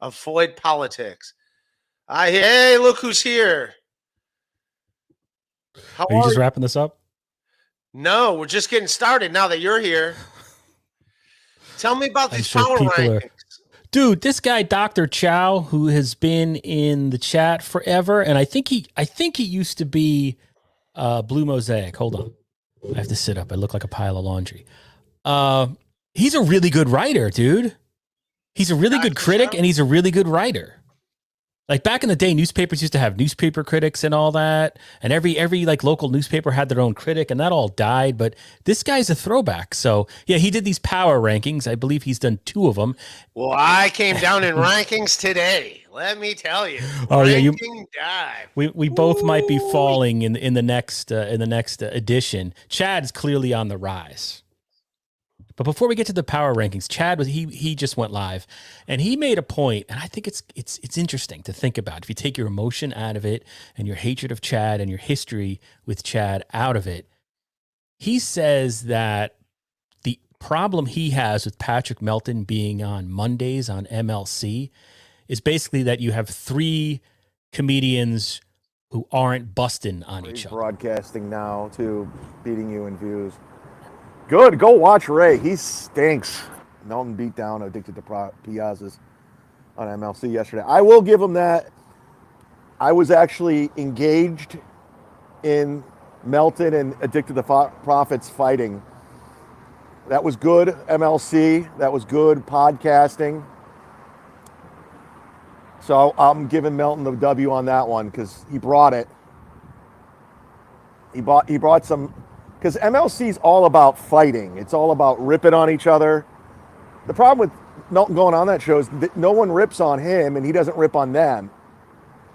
Avoid politics. Hey, look who's here. How are you just wrapping this up? No, we're just getting started now that you're here. Tell me about these power rankings. Dude, this guy, Dr. Chow, who has been in the chat forever, and I think he used to be Blue Mosaic. Hold on. I have to sit up. I look like a pile of laundry. He's a really good writer, dude. He's a really good critic, and he's a really good writer. Like back in the day, newspapers used to have newspaper critics and all that, and every like local newspaper had their own critic, and that all died. But this guy's a throwback. So yeah, he did these power rankings. I believe he's done 2 of them. Well, I came down in rankings today. Let me tell you. Oh Ranking dive. We both might be falling in the next edition. Chad's clearly on the rise. But before we get to the power rankings, Chad he just went live, and he made a point, and I think it's interesting to think about. If you take your emotion out of it and your hatred of Chad and your history with Chad out of it, he says that the problem he has with Patrick Melton being on Mondays on MLC is basically that you have 3 comedians who aren't busting on each other. Broadcasting now too, beating you in views. Good. Go watch Ray. He stinks. Melton beat down Addicted to Piazzas on MLC yesterday. I will give him that. I was actually engaged in Melton and Addicted to Profits fighting. That was good, MLC. That was good podcasting. So I'm giving Melton the W on that one because he brought it. He brought some... Because MLC is all about fighting. It's all about ripping on each other. The problem with Melton going on that show is that no one rips on him and he doesn't rip on them.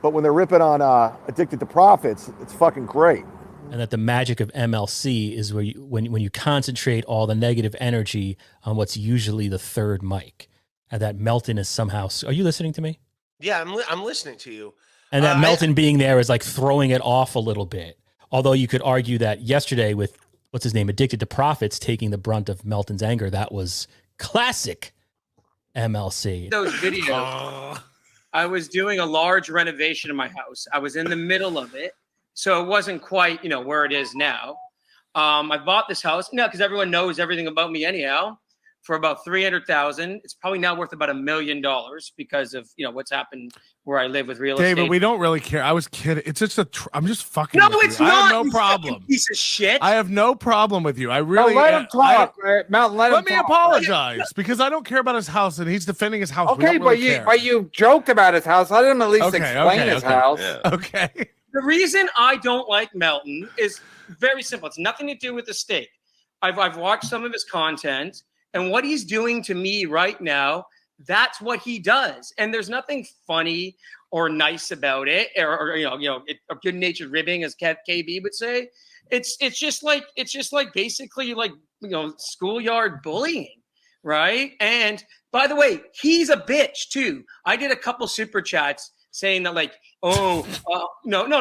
But when they're ripping on Addicted to Profits, it's fucking great. And that the magic of MLC is where when you concentrate all the negative energy on what's usually the third mic. And that Melton is somehow... Are you listening to me? Yeah, I'm listening to you. And that Melton being there is like throwing it off a little bit. Although you could argue that yesterday with, what's his name, Addicted to Profits taking the brunt of Melton's anger, that was classic MLC. Those videos, I was doing a large renovation in my house. I was in the middle of it, so it wasn't quite, where it is now. I bought this house, because everyone knows everything about me anyhow, for about $300,000. It's probably now worth about $1 million because of what's happened where I live with real estate. David, we don't really care. I was kidding. It's just I'm just fucking. No, with it's you. not. I have no problem. Piece of shit. I have no problem with you. I really. Let him talk, Melton. Let me apologize because I don't care about his house and he's defending his house. Okay, but you joked about his house. Let him at least explain his house. Yeah. Okay. The reason I don't like Melton is very simple. It's nothing to do with the steak. I've watched some of his content, and what he's doing to me right now, that's what he does. And there's nothing funny or nice about it, or a good-natured ribbing, as KB would say. It's just like basically like schoolyard bullying, right? And by the way, he's a bitch too. I did a couple super chats saying that no,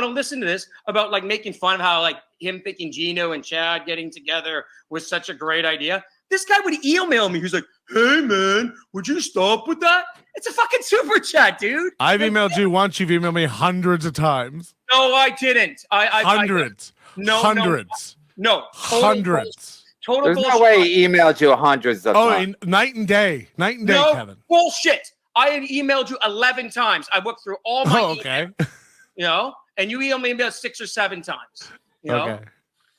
listen to this about like making fun of how like him thinking Gino and Chad getting together was such a great idea. This guy would email me. He's like, "Hey man, would you stop with that?" It's a fucking super chat, dude. I've emailed you once. You've emailed me hundreds of times. No, I didn't. Hundreds. Hundreds. No. Hundreds. Total There's bullshit. No way he emailed you hundreds of times. Night and day. Night and day, Kevin. Bullshit. I had emailed you 11 times. I looked through all my emails, and you emailed me about 6 or 7 times, Okay.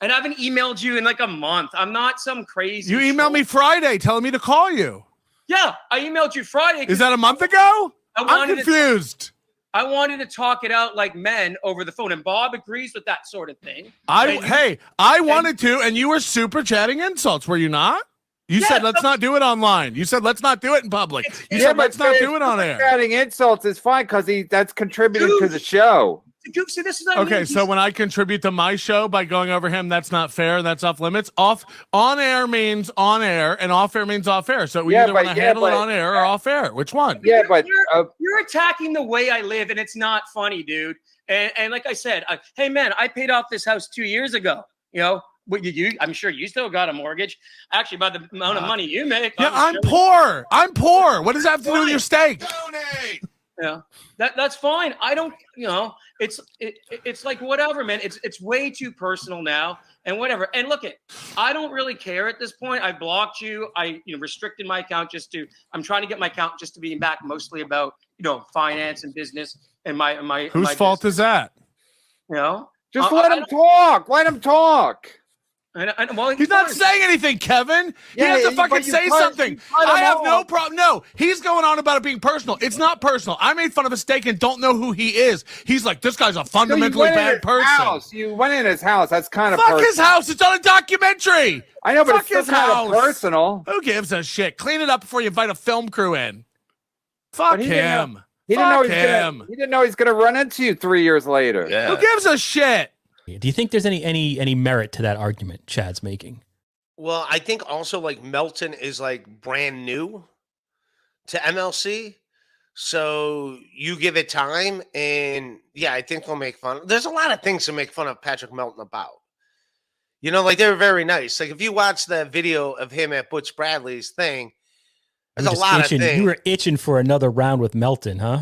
And I haven't emailed you in like a month. I'm not some crazy. You emailed me Friday telling me to call you. Yeah, I emailed you Friday. Is that a month ago? I'm confused. I wanted to talk it out like men over the phone, and Bob agrees with that sort of thing. I wanted to, and you were super chatting insults, were you not? You said let's not do it online. You said let's not do it in public. You said let's not do it on air. Chatting insults is fine because that's contributing to the show. See, this is okay. So when I contribute to my show by going over him, that's not fair. That's off limits. On air means on air, and off air means off air. So we either want to handle it on air or off air. Which one? Yeah, but you're attacking the way I live, and it's not funny, dude. And like I said, hey man, I paid off this house 2 years ago. I'm sure you still got a mortgage. Actually, by the amount of money you make. Yeah, I'm poor. I'm poor. What does that have to do with your steak? Donate. Yeah, that's fine. I don't, it's like whatever, man. It's way too personal now, and whatever. And look, I don't really care at this point. I blocked you. I restricted my account I'm trying to get my account just to be back mostly about finance and business and my whose fault business. Is that? Just let him talk. Let him talk. Well, he's not saying anything, Kevin. He has to fucking say something. I have no problem. No, he's going on about it being personal. It's not personal. I made fun of a steak and don't know who he is. He's like, this guy's a fundamentally bad person. You went in his house. That's kind of fuck his house. It's on a documentary. I know, but it's still kind of personal. Who gives a shit? Clean it up before you invite a film crew in. Fuck him. He didn't know he's gonna run into you 3 years later. Yeah. Who gives a shit? Do you think there's any merit to that argument Chad's making? Well, I think also like Melton is like brand new to MLC. So you give it time, and I think they'll make fun. There's a lot of things to make fun of Patrick Melton about. Like they're very nice. Like if you watch the video of him at Butch Bradley's thing, there's a lot of things. You were itching for another round with Melton, huh?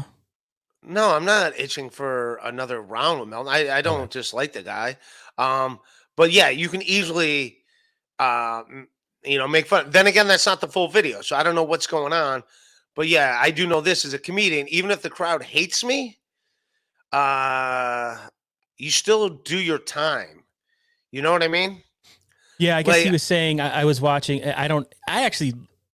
No, I'm not itching for another round with Melton. I don't dislike the guy. But yeah, you can easily, make fun. Then again, that's not the full video, so I don't know what's going on. But yeah, I do know this as a comedian. Even if the crowd hates me, you still do your time. You know what I mean? Yeah, I guess he was saying. I was watching.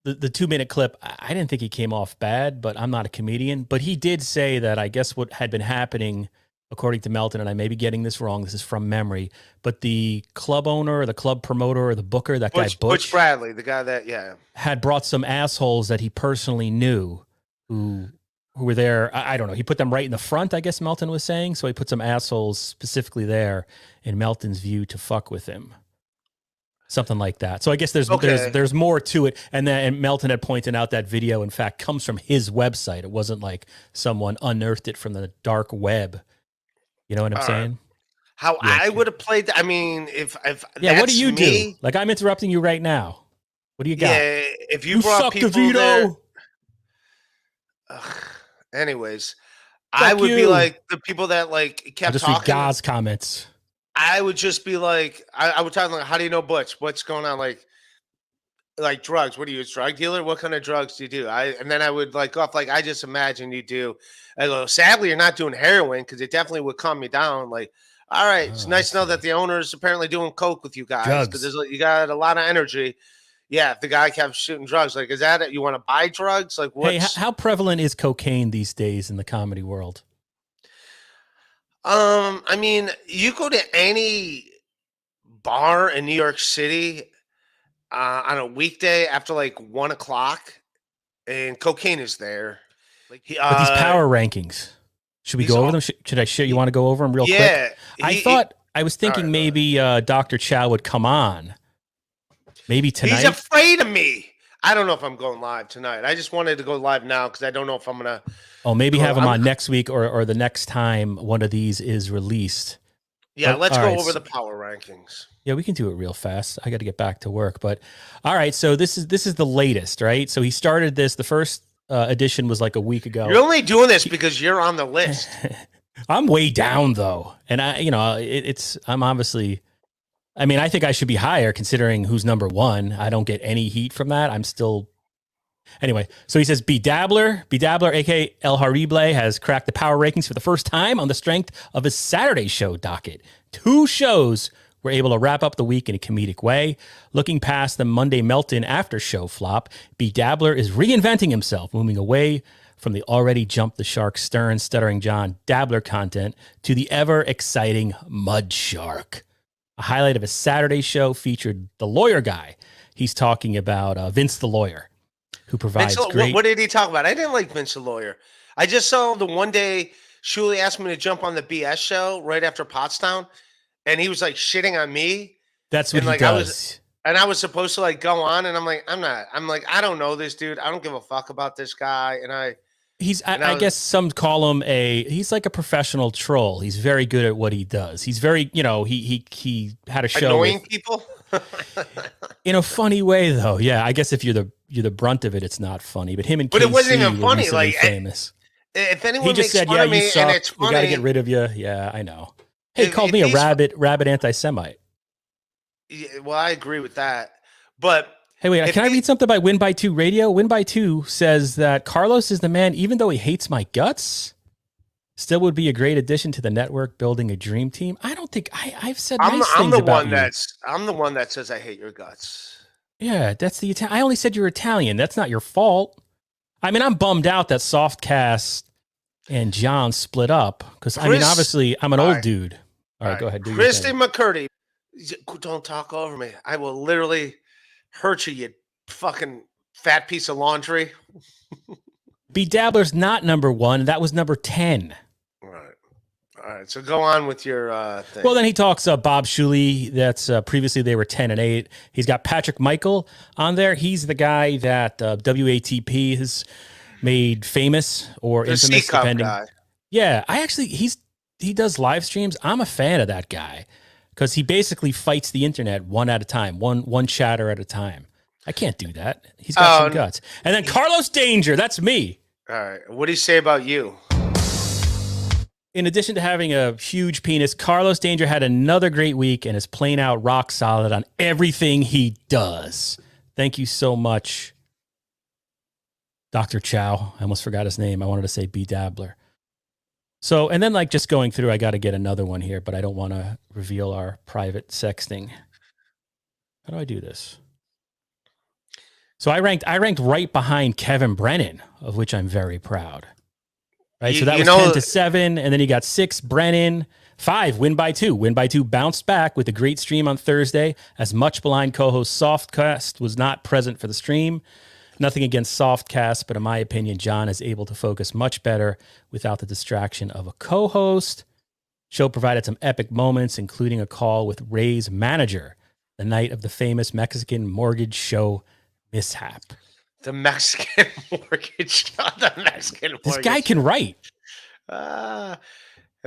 The 2-minute clip, I didn't think he came off bad, but I'm not a comedian. But he did say that I guess what had been happening, according to Melton, and I may be getting this wrong, this is from memory, but the club owner or the club promoter or the booker, that guy Butch Bradley, the guy that, had brought some assholes that he personally knew who were there. I don't know. He put them right in the front, I guess Melton was saying. So he put some assholes specifically there in Melton's view to fuck with him. Something like that. So I guess there's more to it. And Melton had pointed out that video, in fact, comes from his website. It wasn't like someone unearthed it from the dark web. You know what I'm saying? How I would have played. I mean, if what do you do? Like, I'm interrupting you right now. What do you got? Yeah, if you brought suck, people DeVito. There. Anyways, I would be like the people that like kept just talking. Read God's comments. I would just be like, I would talk like, how do you know Butch? What's going on? Like drugs. What are you, a drug dealer? What kind of drugs do you do? And then I would like go off like, I just imagine you do. I go, sadly, you're not doing heroin because it definitely would calm me down. Like, all right, it's nice to know that the owner is apparently doing coke with you guys because you got a lot of energy. Yeah, if the guy kept shooting drugs, like, is that it? You want to buy drugs? Like, what? Hey, how prevalent is cocaine these days in the comedy world? I mean, you go to any bar in New York City on a weekday after like 1:00, and cocaine is there. But these power rankings, should we go over them? You want to go over them real quick? I was thinking maybe Dr. Chow would come on. Maybe tonight. He's afraid of me. I don't know if I'm going live tonight. I just wanted to go live now because I don't know if I'm gonna. Oh, maybe have him on next week or the next time one of these is released. Yeah, let's go over the power rankings. Yeah, we can do it real fast. I got to get back to work, but all right. So this is the latest, right? So he started this. The first edition was like a week ago. You're only doing this because you're on the list. I'm way down though, and I'm obviously. I mean, I think I should be higher considering who's number one. I don't get any heat from that. I'm still. Anyway, so he says B Dabbler, aka El Horrible, has cracked the power rankings for the first time on the strength of his Saturday show docket. 2 shows were able to wrap up the week in a comedic way. Looking past the Monday Melton after show flop, B Dabbler is reinventing himself, moving away from the already jumped the shark stern, stuttering John Dabbler content to the ever exciting Mud Shark. A highlight of his Saturday show featured the lawyer guy. He's talking about Vince the lawyer, who provides great... What did he talk about? I didn't like Vince the lawyer. I just saw the one day Shuli asked me to jump on the BS show right after Pottstown, and he was like shitting on me. That's what he does. I was supposed to like go on, and I'm like, I don't know this dude. I don't give a fuck about this guy. And I guess some call him he's like a professional troll. He's very good at what he does. He's very, he had a show annoying people in a funny way though. Yeah, I guess if you're the brunt of it, it's not funny. But him and but KC it wasn't even were funny. Like famous. If anyone He just makes said, fun "Yeah, of me you suck. and it's funny, We got to get rid of you." Yeah, I know. Hey, he called me a rabid anti-Semite. Yeah, well, I agree with that. But hey, wait, can I read something by Win by Two Radio? Win by Two says that Carlos is the man, even though he hates my guts, still would be a great addition to the network, building a dream team. I don't think I've said nice things about you. I'm the one that says I hate your guts. Yeah, that's the Italian. I only said you're Italian. That's not your fault. I mean, I'm bummed out that Softcast and John split up because I mean, obviously, I'm an old dude. All right, go ahead. Christy McCurdy, don't talk over me. I will literally hurt you, you fucking fat piece of laundry. B Dabbler's not number 1. That was number 10. All right. So go on with your thing. Well, then he talks Bob Shuley. That's previously they were 10 and 8. He's got Patrick Michael on there. He's the guy that WATP has made famous or the infamous, depending. Guy. Yeah, he does live streams. I'm a fan of that guy because he basically fights the internet one at a time, one chatter at a time. I can't do that. He's got some guts. And then Carlos Danger, that's me. All right. What do you say about you? In addition to having a huge penis, Carlos Danger had another great week and is playing out rock solid on everything he does. Thank you so much, Dr. Chow. I almost forgot his name. I wanted to say B Dabbler. So, and then like just going through, I got to get another one here, but I don't want to reveal our private sexting. How do I do this? So I ranked right behind Kevin Brennan, of which I'm very proud. Right, so that was 10 to 7, and then you got 6, Brennan. 5, Win by Two. Win by Two bounced back with a great stream on Thursday, as much maligned co-host Softcast was not present for the stream. Nothing against Softcast, but in my opinion, John is able to focus much better without the distraction of a co-host. Show provided some epic moments, including a call with Ray's manager the night of the famous Mexican mortgage show mishap. The Mexican mortgage. The Mexican mortgage. This guy can write. And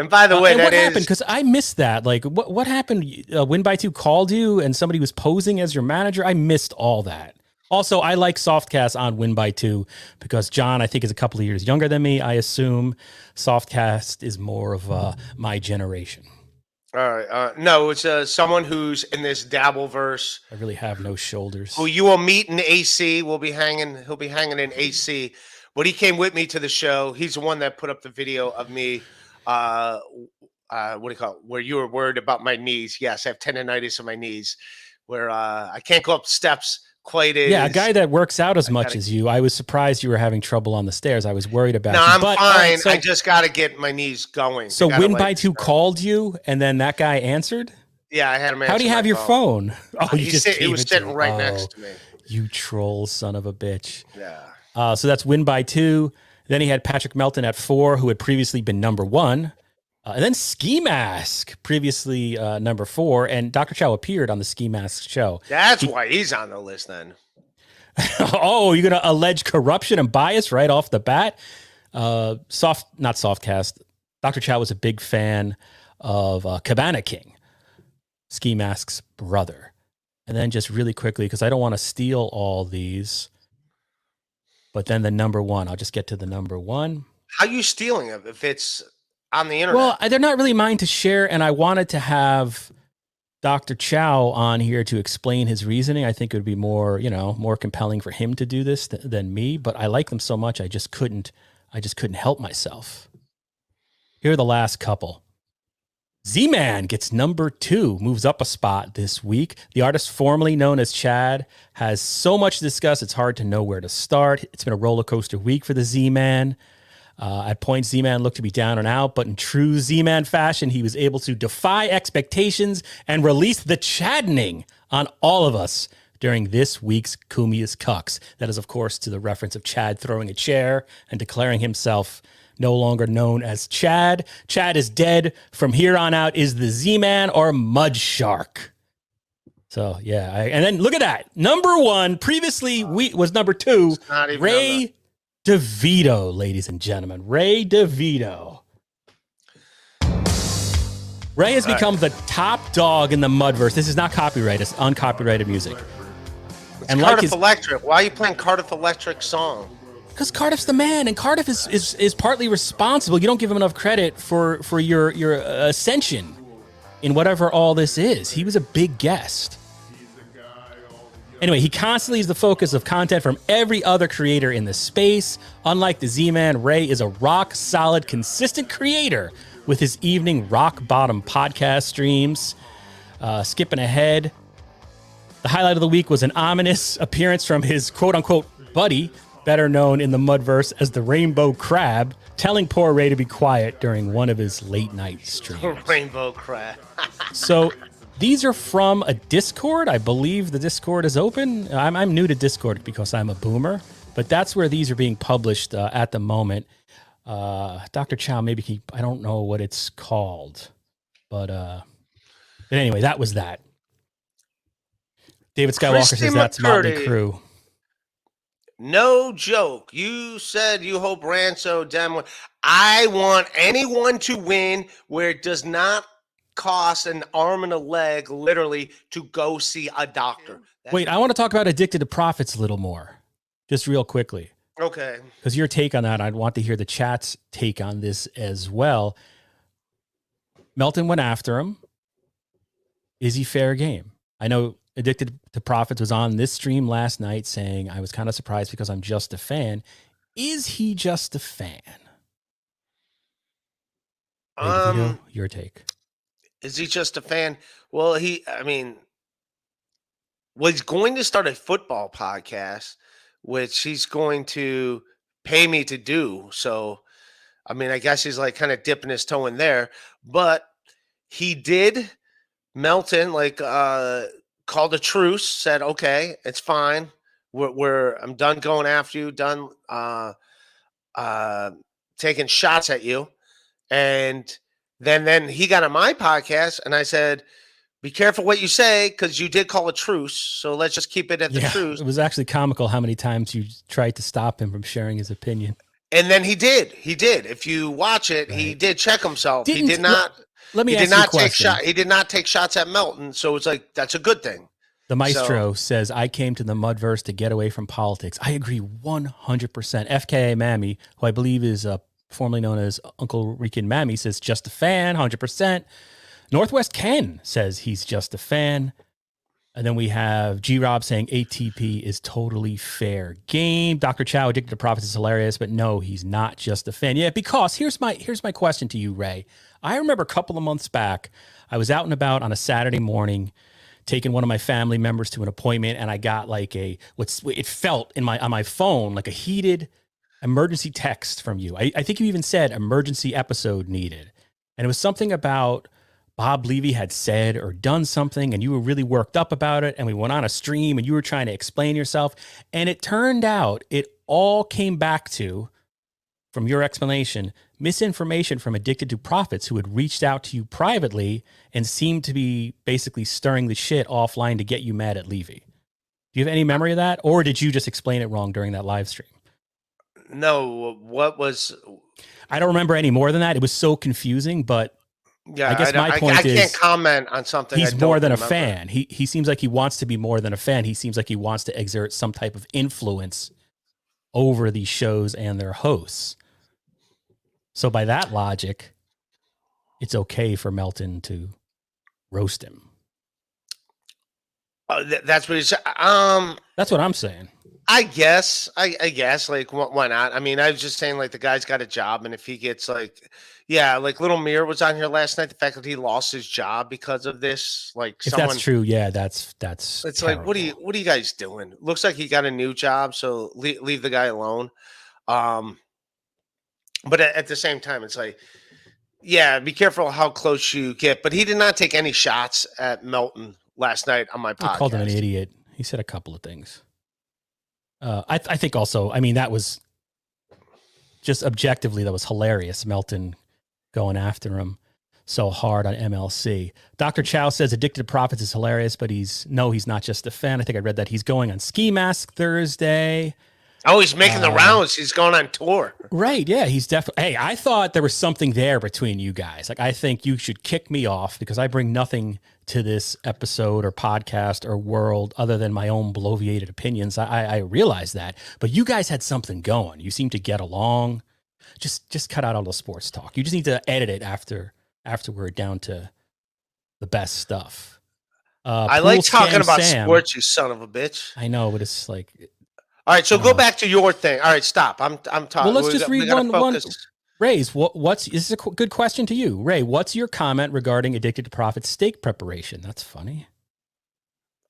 by the way, what happened? Because I missed that. Like, what happened? Win by Two called you, and somebody was posing as your manager. I missed all that. Also, I like Softcast on Win by Two because John, I think, is a couple of years younger than me. I assume Softcast is more of my generation. All right. No, it's someone who's in this Dabbleverse. I really have no shoulders. Who you will meet in AC. He'll be hanging in AC. But he came with me to the show. He's the one that put up the video of me. What do you call it? Where you were worried about my knees. Yes, I have tendonitis in my knees. Where I can't go up steps quite as. Yeah, a guy that works out as much as you. I was surprised you were having trouble on the stairs. I was worried about you. No, I'm fine. I just got to get my knees going. So Win by Two called you, and then that guy answered? Yeah, I had him answer. How do you have your phone? Oh, he was sitting right next to me. You troll son of a bitch. Yeah. So that's Win by Two. Then he had Patrick Melton at 4, who had previously been number 1. And then Ski Mask, previously number 4, and Dr. Chow appeared on the Ski Mask show. That's why he's on the list then. Oh, you're going to allege corruption and bias right off the bat? Not Softcast. Dr. Chow was a big fan of Cabana King, Ski Mask's brother. And then just really quickly, because I don't want to steal all these, but then the number 1, I'll just get to the number 1. How are you stealing it if it's on the internet? Well, they're not really mine to share, and I wanted to have Dr. Chow on here to explain his reasoning. I think it would be more compelling for him to do this than me, but I like them so much I just couldn't help myself. Here are the last couple. Z-Man gets number 2, moves up a spot this week. The artist formerly known as Chad has so much to discuss, it's hard to know where to start. It's been a roller coaster week for the Z-Man. At points, Z-Man looked to be down and out, but in true Z-Man fashion, he was able to defy expectations and release the Chaddening on all of us during this week's Kumi's Cucks. That is, of course, to the reference of Chad throwing a chair and declaring himself no longer known as Chad. Chad is dead. From here on out is the Z-Man or Mud Shark. So, yeah. And then look at that. Number 1, previously was number 2, Ray DeVito, ladies and gentlemen. Ray DeVito. Ray has become the top dog in the Mudverse. This is not copyrighted. It's uncopyrighted music. It's and Cardiff Electric. Why are you playing Cardiff Electric song? Because Cardiff's the man, and Cardiff is partly responsible. You don't give him enough credit for your ascension in whatever all this is. He was a big guest. Anyway, he constantly is the focus of content from every other creator in the space. Unlike the Z-Man, Ray is a rock-solid, consistent creator with his evening rock-bottom podcast streams. Skipping ahead, the highlight of the week was an ominous appearance from his quote-unquote buddy, better known in the Mudverse as the Rainbow Crab, telling poor Ray to be quiet during one of his late-night streams. Rainbow Crab. So these are from a Discord. I believe the Discord is open. I'm new to Discord because I'm a boomer, but that's where these are being published at the moment. Dr. Chow, maybe I don't know what it's called, but anyway, that was that. David Skywalker Christy says that's McCurdy. Motley Crue. No joke. You said you hope Ranso Dem. I want anyone to win where it does not cost an arm and a leg, literally, to go see a doctor. Wait, I want to talk about Addicted to Profits a little more, just real quickly. Okay. Because your take on that, I'd want to hear the chat's take on this as well. Melton went after him. Is he fair game? I know Addicted to Profits was on this stream last night saying, I was kind of surprised because I'm just a fan. Is he just a fan? Your take. Is he just a fan? Well, he's going to start a football podcast, which he's going to pay me to do. So, I guess he's like kind of dipping his toe in there. But he did, Melton, called a truce, said, okay, it's fine. I'm done going after you, done taking shots at you. And then he got on my podcast, and I said, be careful what you say, because you did call a truce. So let's just keep it at the truce. It was actually comical how many times you tried to stop him from sharing his opinion. And then he did. If you watch it, right. He did check himself. He did not. Let me ask you a question. He did not take shots at Melton. So it's like, that's a good thing. The Maestro says, I came to the Mudverse to get away from politics. I agree 100%. FKA Mammy, who I believe is formerly known as Uncle Rican Mammy, says just a fan, 100%. Northwest Ken says he's just a fan. And then we have G-Rob saying ATP is totally fair game. Dr. Chow, Addicted to Profits is hilarious, but no, he's not just a fan. Yeah, because here's my question to you, Ray. I remember a couple of months back, I was out and about on a Saturday morning, taking one of my family members to an appointment, and I got like it felt on my phone like a heated emergency text from you. I think you even said emergency episode needed. And it was something about Bob Levy had said or done something, and you were really worked up about it. And we went on a stream and you were trying to explain yourself. And it turned out it all came back to, from your explanation, misinformation from Addicted to Profits, who had reached out to you privately and seemed to be basically stirring the shit offline to get you mad at Levy. Do you have any memory of that? Or did you just explain it wrong during that live stream? No, I don't remember any more than that. It was so confusing, but yeah, I guess my point is, I can't comment on something. He's more than a fan. He seems like he wants to be more than a fan. He seems like he wants to exert some type of influence over these shows and their hosts. So by that logic, it's okay for Melton to roast him. That's what he said. That's what I'm saying. I guess, like, why not? I was just saying, like, the guy's got a job, and if he gets, like, yeah, like, Little Mir was on here last night, the fact that he lost his job because of this, like, if that's true, yeah, that's it's terrible. Like, what are you guys doing? Looks like he got a new job, so leave the guy alone. But at the same time, it's like, yeah, be careful how close you get. But he did not take any shots at Melton last night on my podcast. I called him an idiot. He said a couple of things. I think also, that was just objectively, that was hilarious. Melton going after him so hard on MLC. Dr. Chow says Addicted to Profits is hilarious, but he's not just a fan. I think I read that he's going on Ski Mask Thursday. Oh, he's making the rounds. He's going on tour. Right. Yeah. He's definitely. Hey, I thought there was something there between you guys. Like, I think you should kick me off because I bring nothing to this episode or podcast or world other than my own bloviated opinions. I realize that. But you guys had something going. You seem to get along. Just cut out all the sports talk. You just need to edit it after we're down to the best stuff. I like talking about sports, you son of a bitch. I know, but it's like. All right, so go back to your thing. All right, stop. I'm talking. Well, let's just read one. Ray's, this is a good question to you. Ray, what's your comment regarding Addicted to Profit steak preparation? That's funny.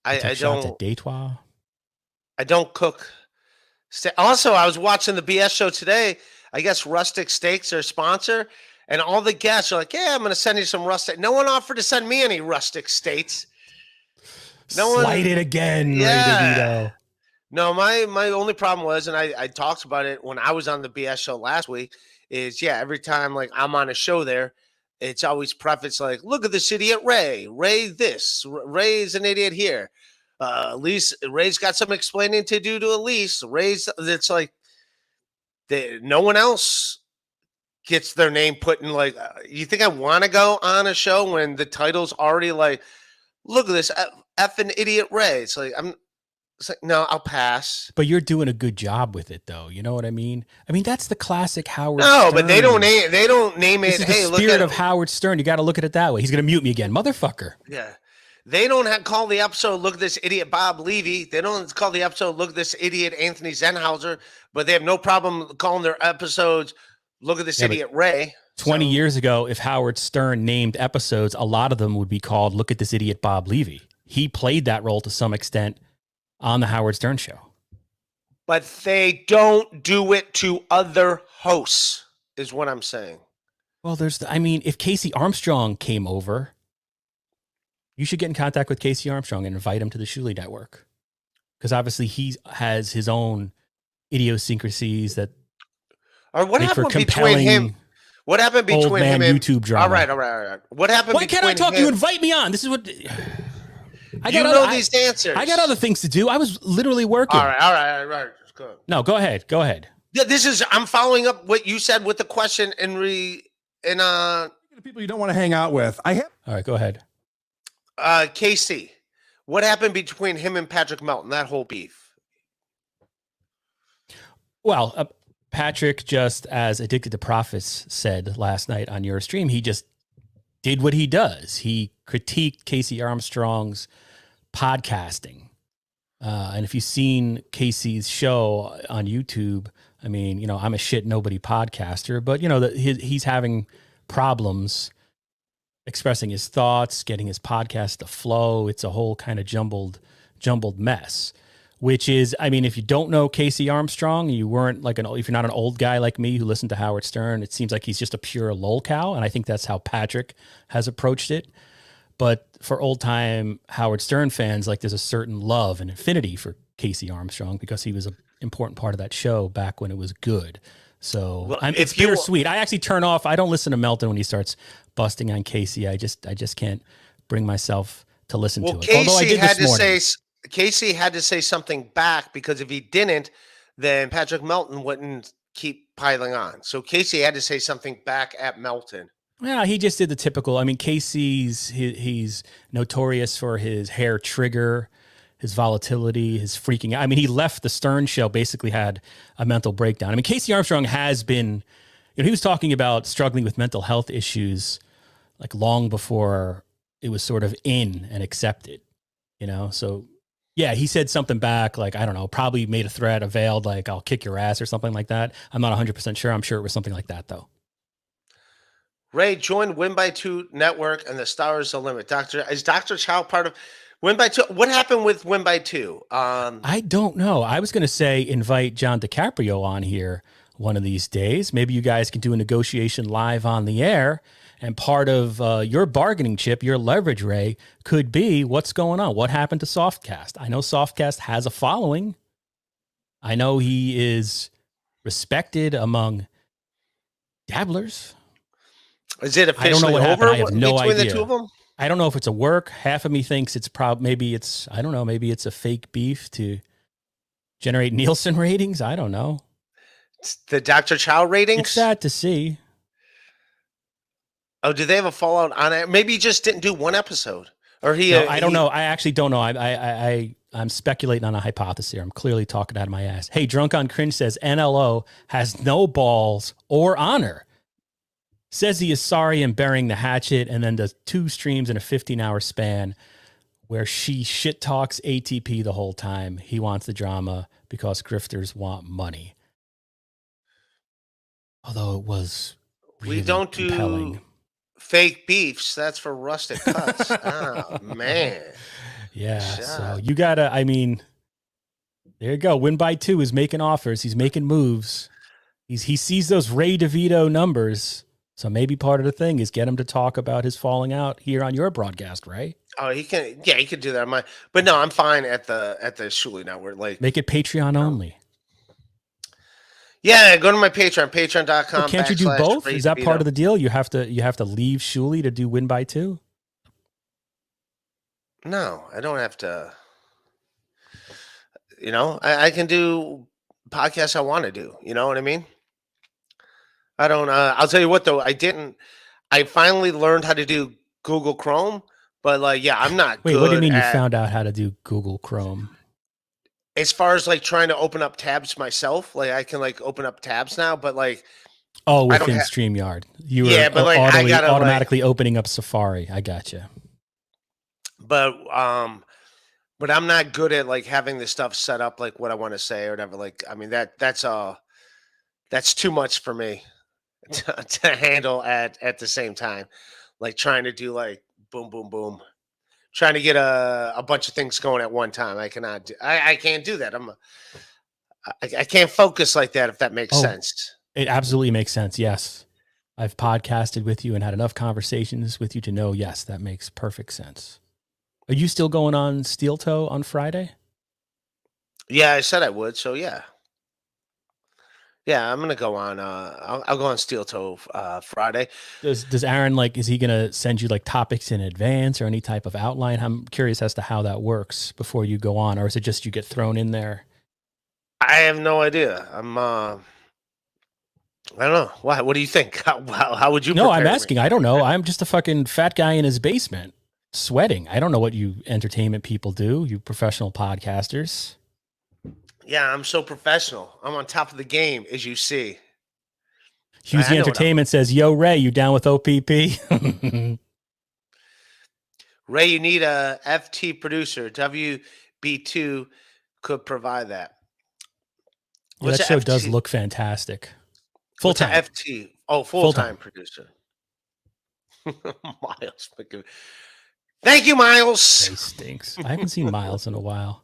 I don't. Deitois. I don't cook. Also, I was watching the BS show today. I guess Rustic Steaks are a sponsor, and all the guests are like, "Yeah, I'm going to send you some rustic." No one offered to send me any rustic steaks. Slighted again, yeah. Ray DeVito. No, my only problem was, and I talked about it when I was on the BS show last week, is every time like I'm on a show there, it's always prefaced like, look at this idiot Ray. Ray this. Ray's an idiot here. Elise, Ray's got some explaining to do to Elise. It's like no one else gets their name put in like, you think I want to go on a show when the title's already like, look at this effing idiot Ray. It's like, no, I'll pass. But you're doing a good job with it, though. You know what I mean? I mean, that's the classic Howard No, Stern. But they don't name it. This is hey, the spirit of Howard Stern. You got to look at it that way. He's going to mute me again. Motherfucker. Yeah. They don't call the episode, look at this idiot Bob Levy. They don't call the episode, look at this idiot Anthony Zenhauser. But they have no problem calling their episodes, look at this idiot Ray. 20 years ago, if Howard Stern named episodes, a lot of them would be called, look at this idiot Bob Levy. He played that role to some extent on the Howard Stern show. But they don't do it to other hosts, is what I'm saying. Well, if KC Armstrong came over, you should get in contact with KC Armstrong and invite him to the Shuley Network. Because obviously he has his own idiosyncrasies that. Or what happened between him? What happened between him and YouTube drama? All right. What happened? Why can't I talk? You invite me on. This is what. These answers. I got other things to do. I was literally working. All right. Good. No, go ahead. Yeah, I'm following up what you said with the question the people you don't want to hang out with. All right, go ahead. KC, what happened between him and Patrick Melton? That whole beef. Well, Patrick, just as Addicted to Profits said last night on your stream, he just did what he does. He critiqued KC Armstrong's podcasting. And if you've seen KC's show on YouTube, I mean, I'm a shit nobody podcaster, but he's having problems expressing his thoughts, getting his podcast to flow. It's a whole kind of jumbled mess, which is, I mean, if you don't know KC Armstrong, you weren't like if you're not an old guy like me who listened to Howard Stern, it seems like he's just a pure lolcow. And I think that's how Patrick has approached it. But for old time Howard Stern fans, like there's a certain love and affinity for KC Armstrong because he was an important part of that show back when it was good. So it's bittersweet. I actually turn off. I don't listen to Melton when he starts busting on KC. I just can't bring myself to listen to it. Although I did KC had to say something back because if he didn't, then Patrick Melton wouldn't keep piling on. So KC had to say something back at Melton. Yeah, he just did the typical. I mean, he's notorious for his hair trigger, his volatility, his freaking out. I mean, he left the Stern show, basically had a mental breakdown. I mean, KC Armstrong has been, he was talking about struggling with mental health issues like long before it was sort of in and accepted, So yeah, he said something back, like, I don't know, probably made a threat, veiled, like, I'll kick your ass or something like that. I'm not 100% sure. I'm sure it was something like that, though. Ray, join Win by Two Network and the Stars the Limit. Is Dr. Chow part of Win by Two? What happened with Win by Two? I don't know. I was going to say invite John DiCaprio on here one of these days. Maybe you guys can do a negotiation live on the air. And part of your bargaining chip, your leverage, Ray, could be what's going on. What happened to Softcast? I know Softcast has a following. I know he is respected among dabblers. Is it officially I don't know what over? Happened. I have no between idea. The two of them? I don't know if it's a work. Half of me thinks it's maybe it's, I don't know, maybe it's a fake beef to Generate Nielsen ratings? I don't know. It's the Dr. Chow ratings? It's sad to see. Oh, do they have a fallout on it? Maybe he just didn't do one episode. Or I don't know. I actually don't know. I'm speculating on a hypothesis here. I'm clearly talking out of my ass. Hey, Drunk on Cringe says NLO has no balls or honor. Says he is sorry and burying the hatchet, and then does 2 streams in a 15-hour span where she shit talks ATP the whole time. He wants the drama because grifters want money. Although it was really we don't compelling. Do fake beefs. That's for rustic cuts. Oh, man. Yeah. So you gotta, I mean, there you go. Win by 2 is making offers. He's making moves. He sees those Ray DeVito numbers. So maybe part of the thing is get him to talk about his falling out here on your broadcast, right? Oh, he can. Yeah, he could do that. But no, I'm fine at the Shuli Network. Like, make it Patreon only. Yeah, go to my Patreon, patreon.com. Well, can't you do both? Is that part of the deal? You have to leave Shuli to do Win by 2? No, I don't have to. You know, I can do podcasts I want to do. You know what I mean? I don't. I'll tell you what, though. I finally learned how to do Google Chrome, but like, yeah, I'm not. Wait, good what do you mean you at, found out how to do Google Chrome? As far as like trying to open up tabs myself, like I can like open up tabs now, but like. Oh, within StreamYard, you were but like automatically opening up Safari. I gotcha. But I'm not good at like having this stuff set up like what I want to say or whatever. Like, I mean that's too much for me to handle at the same time. Like trying to do like boom, boom, boom, trying to get a bunch of things going at one time. I cannot do. I can't do that. I can't focus like that. If that makes sense. It absolutely makes sense. Yes. I've podcasted with you and had enough conversations with you to know, yes, that makes perfect sense. Are you still going on Steel Toe on Friday? Yeah, I said I would. So yeah. Yeah, I'm gonna go on. I'll go on Steel Toe Friday. Does Aaron is he gonna send you like topics in advance or any type of outline? I'm curious as to how that works before you go on, or is it just you get thrown in there? I have no idea. I don't know. Why? What do you think? How would you? No, I'm asking. I don't know. I'm just a fucking fat guy in his basement sweating. I don't know what you entertainment people do. You professional podcasters. Yeah, I'm so professional. I'm on top of the game, as you see. Husey Entertainment says, "Yo, Ray, you down with OPP?" Ray, you need a FT producer. WB2 could provide that. Yeah, that show does look fantastic. Full time FT. Oh, full-time producer. Miles. Thank you, Miles. He stinks. I haven't seen Miles in a while.